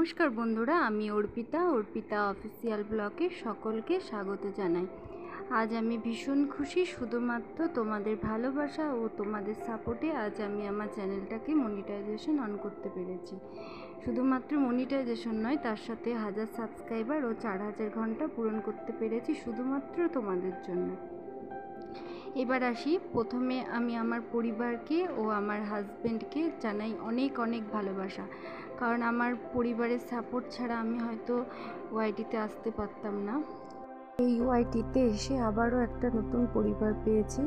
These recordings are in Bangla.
নমস্কার বন্ধুরা, আমি অর্পিতা অফিসিয়াল ব্লগে সকলকে স্বাগত জানাই। আজ আমি ভীষণ খুশি, শুধুমাত্র তোমাদের ভালোবাসা ও তোমাদের সাপোর্টে আজ আমি আমার চ্যানেলটাকে মনিটাইজেশন অন করতে পেরেছি। শুধুমাত্র মনিটাইজেশন নয়, তার সাথে 1000 সাবস্ক্রাইবার ও 4000 ঘন্টা পূরণ করতে পেরেছি শুধুমাত্র তোমাদের জন্য। এবার আসি, প্রথমে আমি আমার পরিবারকে ও আমার হাজব্যান্ডকে জানাই অনেক অনেক ভালোবাসা, কারণ আমার পরিবারের সাপোর্ট ছাড়া আমি হয়তো ওয়াইটিতে আসতে পারতাম না। এই ওয়াইটিতে এসে আবারও একটা নতুন পরিবার পেয়েছি,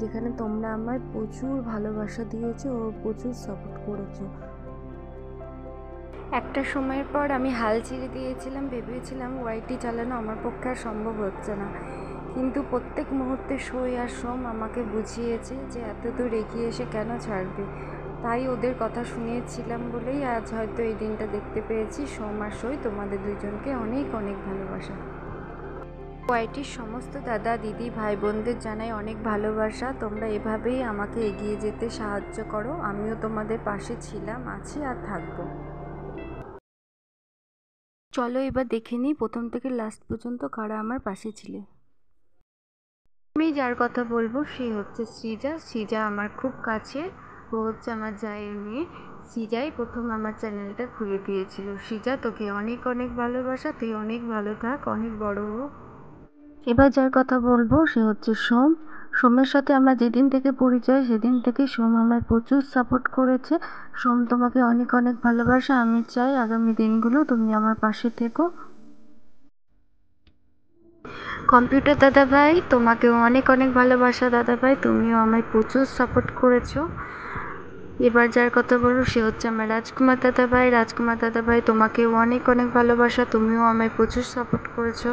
যেখানে তোমরা আমায় প্রচুর ভালোবাসা দিয়েছো ও প্রচুর সাপোর্ট করেছো। একটা সময়ের পর আমি হাল ছেড়ে দিয়েছিলাম, ভেবেছিলাম ওয়াইটি চালানো আমার পক্ষে আর সম্ভব হচ্ছে না, কিন্তু প্রত্যেক মুহূর্তে সই আর সোম আমাকে বুঝিয়েছে যে এত দূর এগিয়ে এসে কেন ছাড়বে। তাই ওদের কথা শুনিয়েছিলাম বলেই আজ হয়তো এই দিনটা দেখতে পেয়েছি। সোম আর সই, তোমাদের দুজনকে অনেক অনেক ভালোবাসা। ওয়াইটির সমস্ত দাদা দিদি ভাই বোনদের জানাই অনেক ভালোবাসা। তোমরা এভাবেই আমাকে এগিয়ে যেতে সাহায্য করো, আমিও তোমাদের পাশে ছিলাম, আছি আর থাকবো। চলো এবার দেখে নিই প্রথম থেকে লাস্ট পর্যন্ত কারা আমার পাশে ছিল। আমি যার কথা বলবো সে হচ্ছে সৃজা আমার খুব কাছে, ও হচ্ছে আমার জায়ের মেয়ে। সৃজাই প্রথম আমার চ্যানেলটা খুলে দিয়েছিল। সৃজা, তোকে অনেক অনেক ভালোবাসা, তুই অনেক ভালো থাক, অনেক বড় হোক। এবার যার কথা বলবো সে হচ্ছে সোম। সোমের সাথে আমার যেদিন থেকে পরিচয় সেদিন থেকে সোম আমায় প্রচুর সাপোর্ট করেছে। সোম, তোমাকে অনেক অনেক ভালোবাসা। আমি চাই আগামী দিনগুলো তুমি আমার পাশে থেকো। কম্পিউটার দাদা ভাই, তোমাকেও অনেক অনেক ভালোবাসা দাদা ভাই, তুমিও আমায় প্রচুর সাপোর্ট করেছো। এবার যার কথা বলবো সে হচ্ছে আমার রাজকুমার দাদা ভাই, তোমাকেও অনেক অনেক ভালোবাসা, তুমিও আমায় প্রচুর সাপোর্ট করেছো।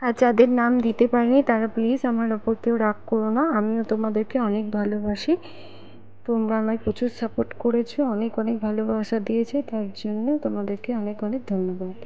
আর যাদের নাম দিতে পারিনি তারা প্লিজ আমার ওপর কেউ রাগ করো না, আমিও তোমাদেরকে অনেক ভালোবাসি। তোমরা আমায় প্রচুর সাপোর্ট করেছো, অনেক অনেক ভালোবাসা দিয়েছে, তার জন্য তোমাদেরকে অনেক অনেক ধন্যবাদ।